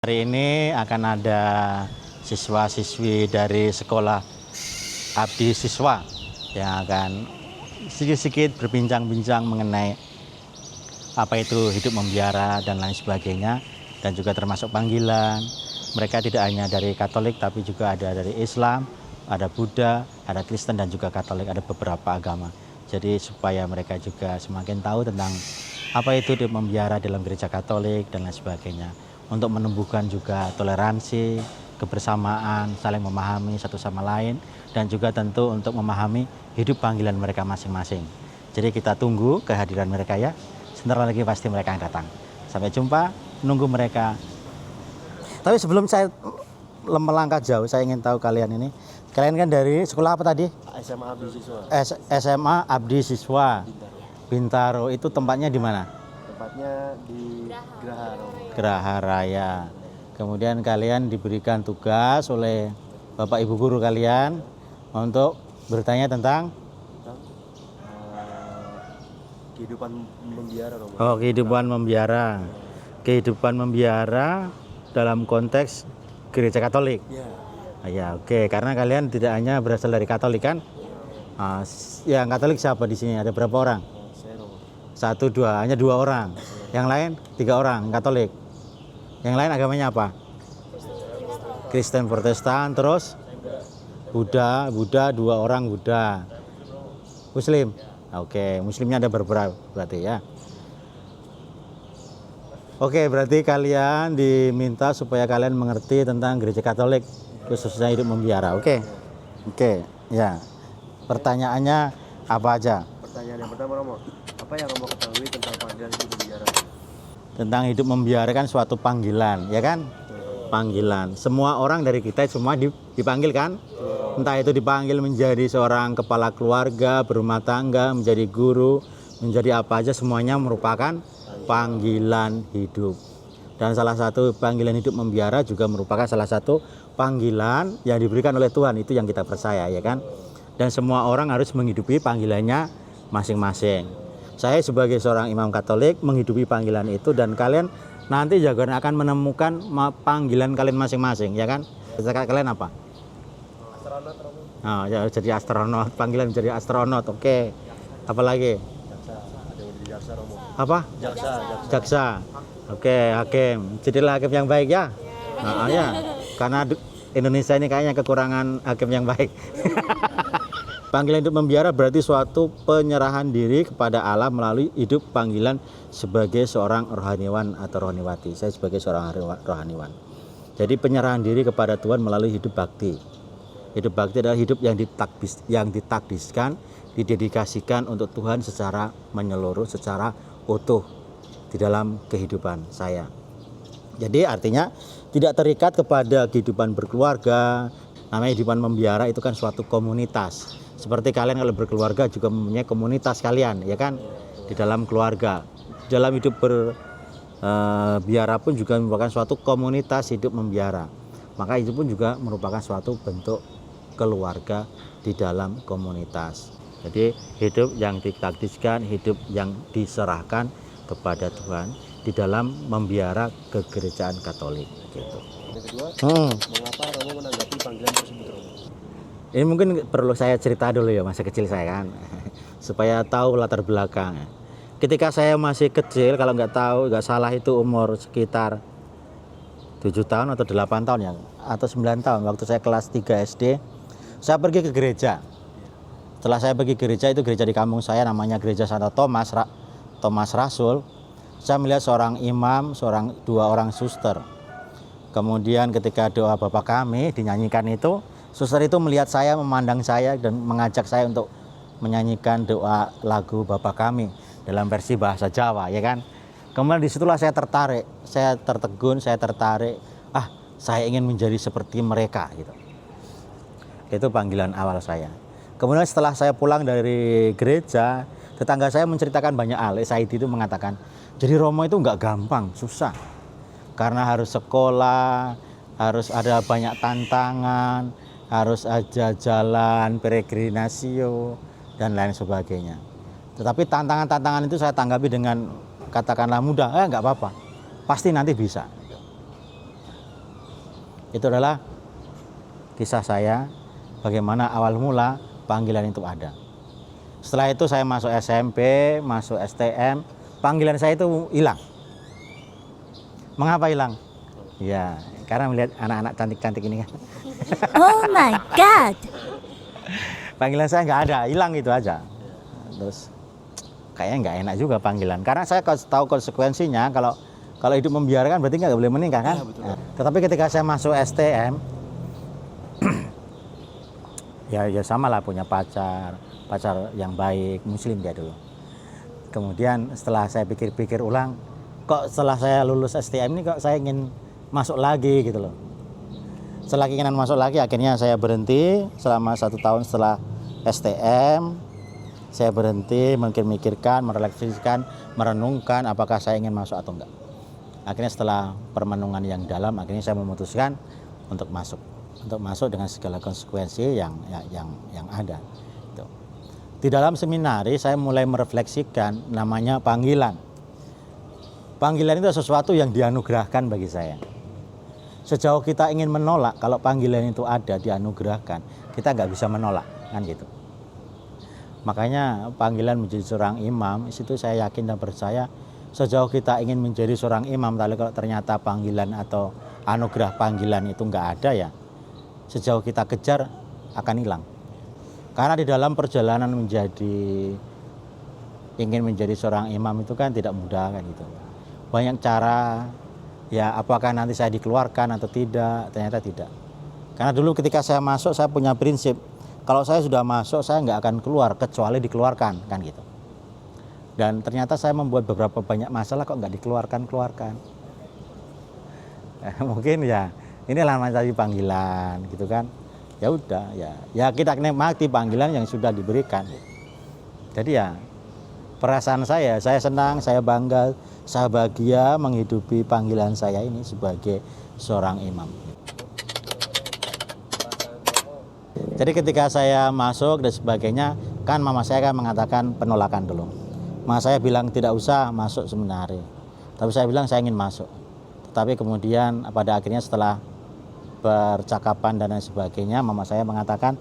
Hari ini akan ada siswa-siswi dari sekolah Abdi Siswa yang akan sedikit-sedikit berbincang-bincang mengenai apa itu hidup membiara dan lain sebagainya, dan juga termasuk panggilan. Mereka tidak hanya dari Katolik tapi juga ada dari Islam, ada Buddha, ada Kristen dan juga Katolik, ada beberapa agama. Jadi supaya mereka juga semakin tahu tentang apa itu hidup membiara dalam gereja Katolik dan lain sebagainya. Untuk menumbuhkan juga toleransi, kebersamaan, saling memahami satu sama lain, dan juga tentu untuk memahami hidup panggilan mereka masing-masing. Jadi kita tunggu kehadiran mereka ya. Sebentar lagi pasti mereka akan datang. Sampai jumpa, nunggu mereka. Tapi sebelum saya melangkah jauh, saya ingin tahu kalian kan dari sekolah apa tadi? SMA Abdi Siswa. SMA Abdi Siswa. Bintaro. Itu tempatnya di mana? Tempatnya di Geraha. Geraha Raya. Kemudian kalian diberikan tugas oleh Bapak Ibu guru kalian untuk bertanya tentang kehidupan membiara. Oh, kehidupan membiara. Kehidupan membiara dalam konteks gereja Katolik. Ya. Ya, oke. Karena kalian tidak hanya berasal dari Katolik kan? Yang Katolik siapa di sini? Ada berapa orang? Saya 1, 2, hanya 2 orang. Yang lain 3 orang Katolik. Yang lain agamanya apa? Kristen Protestan, terus Buddha 2 orang Buddha. Muslim. Oke, Muslimnya ada berapa berarti ya? Oke, berarti kalian diminta supaya kalian mengerti tentang gereja Katolik, khususnya hidup membiara. Oke, ya. Pertanyaannya apa aja? Pertanyaan yang pertama, Romo, apa yang Romo ketahui tentang panggilan hidup membiara? Tentang hidup membiara kan suatu panggilan, ya kan? Panggilan. Semua orang dari kita semua dipanggil kan? Entah itu dipanggil menjadi seorang kepala keluarga, berumah tangga, menjadi guru, menjadi apa aja, semuanya merupakan panggilan hidup. Dan salah satu panggilan hidup membiara juga merupakan salah satu panggilan yang diberikan oleh Tuhan, itu yang kita percaya, ya kan? Dan semua orang harus menghidupi panggilannya masing-masing. Saya sebagai seorang imam Katolik menghidupi panggilan itu, dan kalian nanti juga akan menemukan panggilan kalian masing-masing, ya kan? Kalian apa? Astronot, Romo. Oh, ya, jadi astronot, panggilan menjadi astronot. Oke. Apalagi? Jaksa. Ada yang jadi jaksa, Romo. Apa? Jaksa. Oke, hakim. Jadilah hakim yang baik ya. Ya. Karena Indonesia ini kayaknya kekurangan hakim yang baik. Panggilan hidup membiara berarti suatu penyerahan diri kepada Allah melalui hidup panggilan sebagai seorang rohaniwan atau rohaniwati. Saya sebagai seorang rohaniwan. Jadi penyerahan diri kepada Tuhan melalui hidup bakti. Hidup bakti adalah hidup yang ditakdiskan, didedikasikan untuk Tuhan secara menyeluruh, secara utuh di dalam kehidupan saya. Jadi artinya tidak terikat kepada kehidupan berkeluarga. Namanya kehidupan membiara itu kan suatu komunitas. Seperti kalian kalau berkeluarga juga mempunyai komunitas kalian, ya kan? Di dalam keluarga. Dalam hidup berbiara pun juga merupakan suatu komunitas hidup membiara. Maka itu pun juga merupakan suatu bentuk keluarga di dalam komunitas. Jadi hidup yang ditakdiskan, hidup yang diserahkan kepada Tuhan di dalam membiara kegerejaan Katolik gitu. Yang kedua, mengapa Romo menanggapi panggilan tersebut, Romo? Ini mungkin perlu saya cerita dulu ya, masa kecil saya kan, supaya tahu latar belakang. Ketika saya masih kecil, kalau nggak salah itu umur sekitar 7 tahun atau 8 tahun ya, atau 9 tahun, waktu saya kelas 3 SD, saya pergi ke gereja. Setelah saya pergi ke gereja, itu gereja di kampung saya namanya Gereja Santo Thomas Rasul. Saya melihat seorang imam, 2 orang suster. Kemudian ketika doa Bapa Kami dinyanyikan itu, suster itu melihat saya, memandang saya dan mengajak saya untuk menyanyikan doa lagu Bapa Kami dalam versi bahasa Jawa, ya kan? Kemudian disitulah saya tertarik, saya tertegun, saya tertarik. Saya ingin menjadi seperti mereka gitu. Itu panggilan awal saya. Kemudian setelah saya pulang dari gereja, tetangga saya menceritakan banyak hal. Saidi itu mengatakan, jadi Romo itu nggak gampang, susah. Karena harus sekolah, harus ada banyak tantangan, harus aja jalan, peregrinasio, dan lain sebagainya. Tetapi tantangan-tantangan itu saya tanggapi dengan katakanlah mudah, nggak apa-apa, pasti nanti bisa. Itu adalah kisah saya bagaimana awal mula panggilan itu ada. Setelah itu saya masuk SMP, masuk STM, panggilan saya itu hilang. Mengapa hilang? Ya, karena melihat anak-anak cantik-cantik ini kan. Oh my God. Panggilan saya nggak ada, hilang gitu aja. Terus kayaknya nggak enak juga panggilan. Karena saya tahu konsekuensinya kalau hidup membiarkan berarti nggak boleh menikah kan. Ya, betul. Nah, tetapi ketika saya masuk STM, ya sama lah punya pacar yang baik, muslim dia dulu. Kemudian setelah saya pikir-pikir ulang, kok setelah saya lulus STM ini kok saya ingin masuk lagi gitu loh. Setelah keinginan masuk lagi, akhirnya saya berhenti selama 1 tahun setelah STM. Saya berhenti, memikirkan, merefleksikan, merenungkan apakah saya ingin masuk atau enggak. Akhirnya setelah permenungan yang dalam, akhirnya saya memutuskan untuk masuk dengan segala konsekuensi yang ada. Di dalam seminari saya mulai merefleksikan namanya panggilan. Panggilan itu sesuatu yang dianugerahkan bagi saya. Sejauh kita ingin menolak, kalau panggilan itu ada, dianugerahkan, kita nggak bisa menolak, kan gitu. Makanya panggilan menjadi seorang imam, itu saya yakin dan percaya, sejauh kita ingin menjadi seorang imam, tapi kalau ternyata panggilan atau anugerah panggilan itu nggak ada ya, sejauh kita kejar akan hilang. Karena di dalam perjalanan ingin menjadi seorang imam itu kan tidak mudah kan gitu. Banyak cara. Ya, apakah nanti saya dikeluarkan atau tidak? Ternyata tidak. Karena dulu ketika saya masuk, saya punya prinsip, kalau saya sudah masuk, saya nggak akan keluar kecuali dikeluarkan, kan gitu. Dan ternyata saya membuat beberapa banyak masalah kok nggak dikeluarkan. Mungkin ya inilah mencari panggilan, gitu kan. Ya udah, ya kita nikmati panggilan yang sudah diberikan. Jadi ya perasaan saya senang, saya bangga, saya bahagia menghidupi panggilan saya ini sebagai seorang imam. Jadi ketika saya masuk dan sebagainya, kan mama saya kan mengatakan penolakan dulu. Mama saya bilang tidak usah masuk seminari. Tapi saya bilang saya ingin masuk. Tetapi kemudian pada akhirnya setelah percakapan dan lain sebagainya, mama saya mengatakan,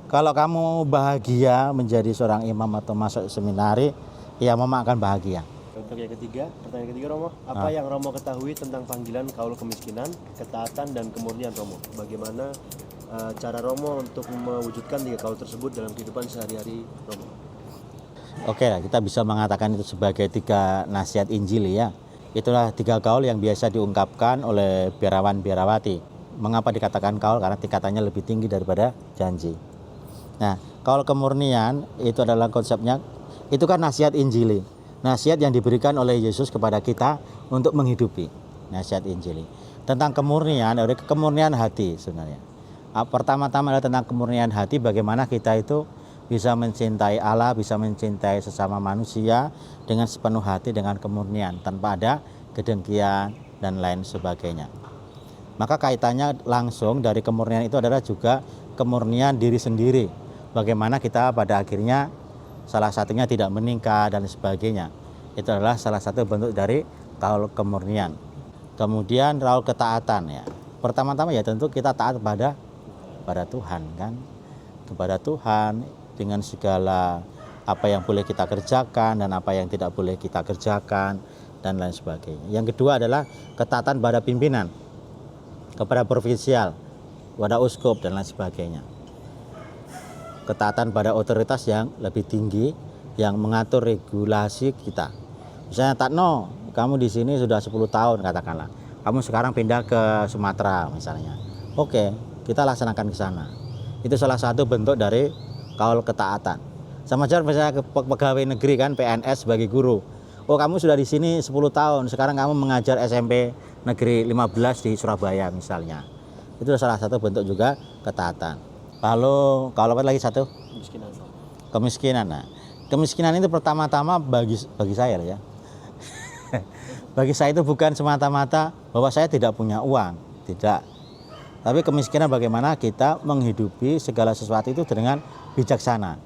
kalau kamu bahagia menjadi seorang imam atau masuk seminari, ya mama akan bahagia. Untuk yang ketiga, pertanyaan ketiga Romo, apa yang Romo ketahui tentang panggilan kaul kemiskinan, ketaatan dan kemurnian Romo? Bagaimana cara Romo untuk mewujudkan 3 kaul tersebut dalam kehidupan sehari-hari Romo? Oke, kita bisa mengatakan itu sebagai 3 nasihat Injili ya. Itulah 3 kaul yang biasa diungkapkan oleh biarawan-biarawati. Mengapa dikatakan kaul? Karena tingkatannya lebih tinggi daripada janji. Nah, kaul kemurnian itu adalah konsepnya, itu kan nasihat Injili. Nasihat yang diberikan oleh Yesus kepada kita untuk menghidupi. Nasihat Injili. Tentang kemurnian, ada kemurnian hati sebenarnya. Pertama-tama adalah tentang kemurnian hati, bagaimana kita itu bisa mencintai Allah, bisa mencintai sesama manusia dengan sepenuh hati, dengan kemurnian, tanpa ada kedengkian dan lain sebagainya. Maka kaitannya langsung dari kemurnian itu adalah juga kemurnian diri sendiri. Bagaimana kita pada akhirnya salah satunya tidak menikah dan sebagainya. Itu adalah salah satu bentuk dari kaul kemurnian. Kemudian kaul ketaatan ya. Pertama-tama ya tentu kita taat pada Tuhan kan. Kepada Tuhan dengan segala apa yang boleh kita kerjakan dan apa yang tidak boleh kita kerjakan dan lain sebagainya. Yang kedua adalah ketaatan pada pimpinan, kepada provinsial, kepada uskup dan lain sebagainya. Ketaatan pada otoritas yang lebih tinggi yang mengatur regulasi kita. Misalnya Tatno, kamu di sini sudah 10 tahun katakanlah. Kamu sekarang pindah ke Sumatera misalnya. Oke, kita laksanakan ke sana. Itu salah satu bentuk dari kaul ketaatan. Sama aja misalnya pegawai negeri kan, PNS sebagai guru. Oh, kamu sudah di sini 10 tahun, sekarang kamu mengajar SMP Negeri 15 di Surabaya misalnya. Itu salah satu bentuk juga ketaatan. Lalu kalau apa lagi satu? Kemiskinan. Nah, kemiskinan itu pertama-tama bagi saya ya. Bagi saya itu bukan semata-mata bahwa saya tidak punya uang, tidak. Tapi kemiskinan bagaimana kita menghidupi segala sesuatu itu dengan bijaksana.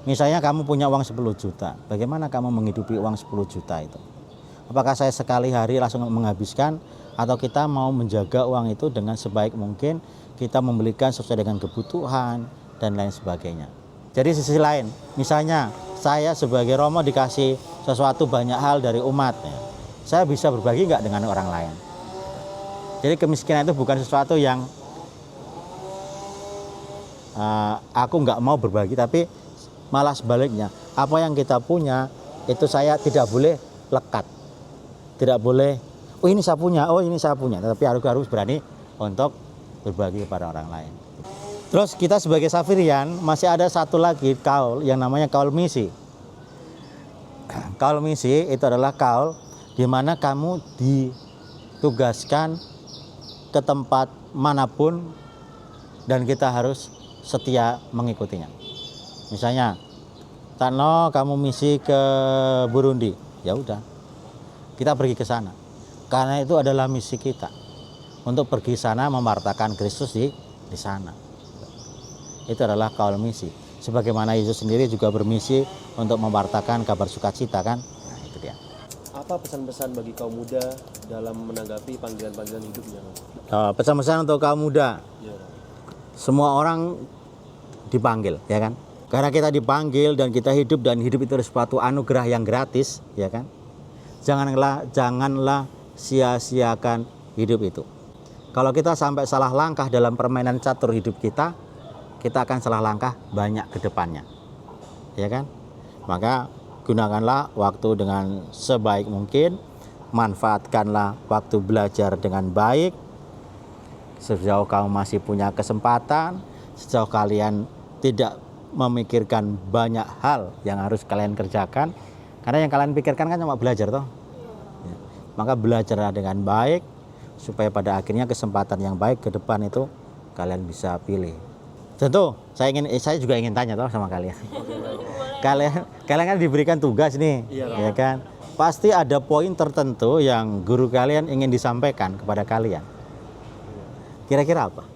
Misalnya kamu punya uang 10 juta, bagaimana kamu menghidupi uang 10 juta itu? Apakah saya sekali hari langsung menghabiskan atau kita mau menjaga uang itu dengan sebaik mungkin, kita membelikan sesuai dengan kebutuhan dan lain sebagainya. Jadi sisi lain, misalnya saya sebagai Romo dikasih sesuatu banyak hal dari umat, ya, saya bisa berbagi nggak dengan orang lain? Jadi kemiskinan itu bukan sesuatu yang aku nggak mau berbagi, tapi malah sebaliknya, apa yang kita punya itu saya tidak boleh lekat, tidak boleh oh ini saya punya, tetapi harus berani untuk berbagi kepada orang lain. Terus kita sebagai Safirian masih ada satu lagi kaul yang namanya kaul misi. Kaul misi itu adalah kaul di mana kamu ditugaskan ke tempat manapun dan kita harus setia mengikutinya. Misalnya, Tano kamu misi ke Burundi, ya udah, kita pergi ke sana. Karena itu adalah misi kita untuk pergi sana memartakan Kristus di sana. Itu adalah kaul misi. Sebagaimana Yesus sendiri juga bermisi untuk mewartakan kabar sukacita kan. Nah, itu dia. Apa pesan-pesan bagi kaum muda dalam menanggapi panggilan-panggilan hidupnya? Pesan-pesan untuk kaum muda. Ya. Semua orang dipanggil, ya kan? Karena kita dipanggil dan kita hidup, dan hidup itu adalah suatu anugerah yang gratis, ya kan? Janganlah sia-siakan hidup itu. Kalau kita sampai salah langkah dalam permainan catur hidup kita akan salah langkah banyak ke depannya, ya kan? Maka gunakanlah waktu dengan sebaik mungkin, manfaatkanlah waktu belajar dengan baik. Sejauh kamu masih punya kesempatan, sejauh kalian tidak memikirkan banyak hal yang harus kalian kerjakan, karena yang kalian pikirkan kan cuma belajar toh. Ya. Maka belajarlah dengan baik supaya pada akhirnya kesempatan yang baik ke depan itu kalian bisa pilih. Tentu saya juga ingin tanya toh sama kalian. Kalian kan diberikan tugas nih, ya kan? Pasti ada poin tertentu yang guru kalian ingin disampaikan kepada kalian. Kira-kira apa?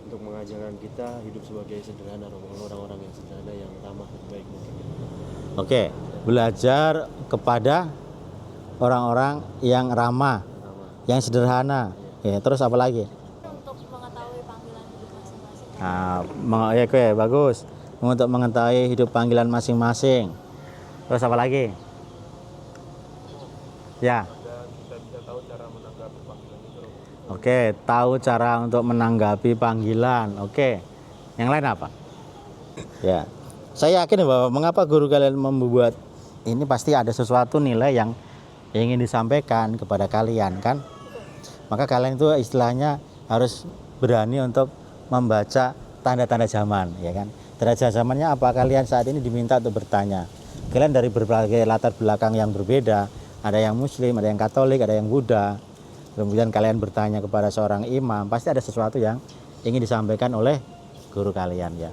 Untuk mengajarkan kita hidup sebagai sederhana, orang-orang yang sederhana, yang ramah dan baik mungkin. Oke, belajar kepada orang-orang yang ramah, yang sederhana. Ya, terus apa lagi? Untuk mengetahui panggilan hidup masing-masing. Ya, oke, bagus. Untuk mengetahui hidup panggilan masing-masing. Terus apa lagi? Ya. Oke, tahu cara untuk menanggapi panggilan. Oke. Yang lain apa? Ya. Saya yakin bahwa mengapa guru kalian membuat ini pasti ada sesuatu nilai yang ingin disampaikan kepada kalian kan? Maka kalian itu istilahnya harus berani untuk membaca tanda-tanda zaman, ya kan? Tanda zamannya apa? Kalian saat ini diminta untuk bertanya. Kalian dari berbagai latar belakang yang berbeda, ada yang Muslim, ada yang Katolik, ada yang Buddha. Kemudian kalian bertanya kepada seorang imam, pasti ada sesuatu yang ingin disampaikan oleh guru kalian ya.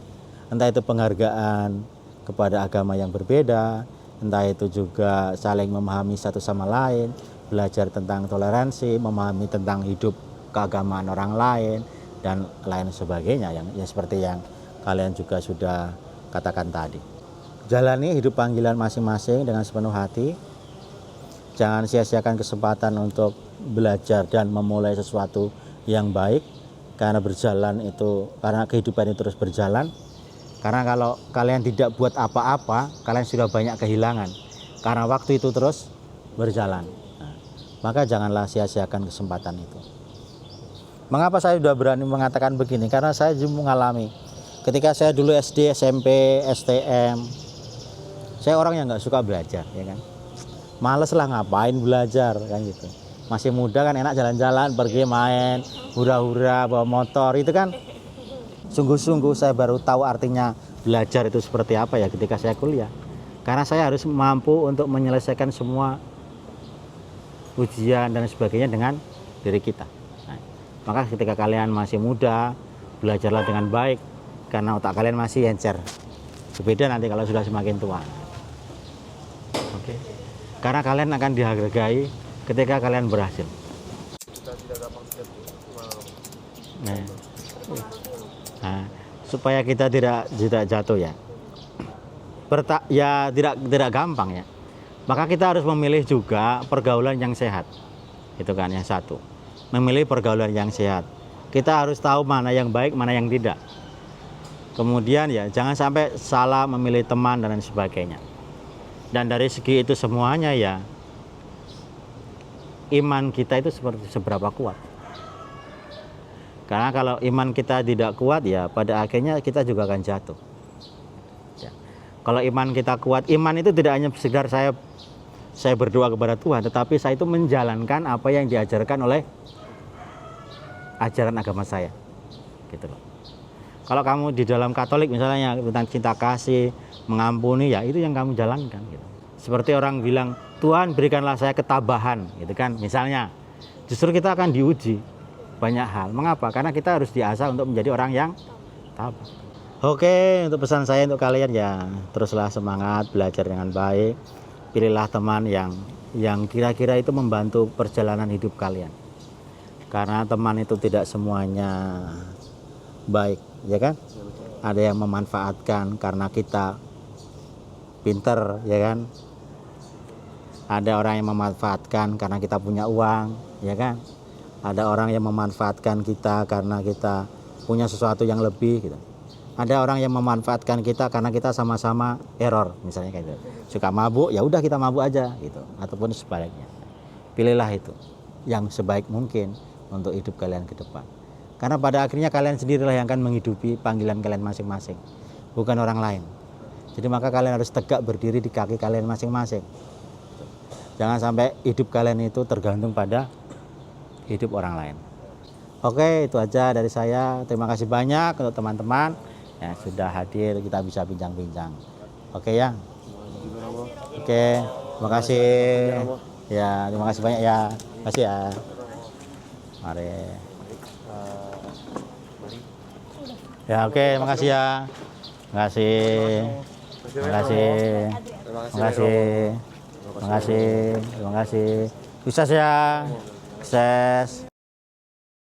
Entah itu penghargaan kepada agama yang berbeda, entah itu juga saling memahami satu sama lain, belajar tentang toleransi, memahami tentang hidup keagamaan orang lain, dan lain sebagainya yang seperti yang kalian juga sudah katakan tadi. Jalani hidup panggilan masing-masing dengan sepenuh hati. Jangan sia-siakan kesempatan untuk belajar dan memulai sesuatu yang baik, karena kehidupan itu terus berjalan. Karena kalau kalian tidak buat apa-apa, kalian sudah banyak kehilangan, karena waktu itu terus berjalan. Nah, maka janganlah sia-siakan kesempatan itu. Mengapa saya sudah berani mengatakan begini? Karena saya juga mengalami ketika saya dulu SD, SMP, STM, saya orang yang nggak suka belajar, ya kan? Males lah, ngapain belajar kan gitu. Masih muda kan enak jalan-jalan, pergi main, hura-hura, bawa motor, itu kan. Sungguh-sungguh saya baru tahu artinya belajar itu seperti apa ya ketika saya kuliah. Karena saya harus mampu untuk menyelesaikan semua ujian dan sebagainya dengan diri kita. Nah, maka ketika kalian masih muda, belajarlah dengan baik, karena otak kalian masih encer. Berbeda nanti kalau sudah semakin tua. Oke. Karena kalian akan dihargai ketika kalian berhasil. Nah, supaya kita tidak jatuh ya. Tidak gampang ya. Maka kita harus memilih juga pergaulan yang sehat. Itu kan yang satu. memilih pergaulan yang sehat. Kita harus tahu mana yang baik, mana yang tidak. Kemudian ya jangan sampai salah memilih teman dan lain sebagainya. Dan dari segi itu semuanya ya, iman kita itu seberapa kuat. Karena kalau iman kita tidak kuat ya pada akhirnya kita juga akan jatuh. Ya. Kalau iman kita kuat, iman itu tidak hanya sekedar saya berdoa kepada Tuhan, tetapi saya itu menjalankan apa yang diajarkan oleh ajaran agama saya. Gitu loh. Kalau kamu di dalam Katolik misalnya tentang cinta kasih, mengampuni, ya itu yang kamu jalankan. Gitu. Seperti orang bilang, Tuhan berikanlah saya ketabahan, gitu kan? Misalnya, justru kita akan diuji banyak hal. Mengapa? Karena kita harus diasah untuk menjadi orang yang tabah. Oke, untuk pesan saya untuk kalian ya, teruslah semangat, belajar dengan baik. Pilihlah teman yang kira-kira itu membantu perjalanan hidup kalian. Karena teman itu tidak semuanya baik, ya kan? Ada yang memanfaatkan karena kita pinter, ya kan? Ada orang yang memanfaatkan karena kita punya uang, ya kan? Ada orang yang memanfaatkan kita karena kita punya sesuatu yang lebih, gitu. Ada orang yang memanfaatkan kita karena kita sama-sama error, misalnya kayak gitu. Suka mabuk, ya udah kita mabuk aja, gitu. Ataupun sebaliknya. Pilihlah itu yang sebaik mungkin untuk hidup kalian ke depan. Karena pada akhirnya kalian sendirilah yang akan menghidupi panggilan kalian masing-masing, bukan orang lain. Jadi maka kalian harus tegak berdiri di kaki kalian masing-masing. Jangan sampai hidup kalian itu tergantung pada hidup orang lain. Oke, itu aja dari saya. Terima kasih banyak untuk teman-teman yang sudah hadir, kita bisa bincang-bincang. Oke ya. Oke, terima kasih. Ya, terima kasih banyak ya. Terima kasih ya. Mari. Ya, oke, terima kasih ya. Terima kasih. Terima kasih. Terima kasih. Terima kasih. Terima kasih. Sukses ya. Sukses.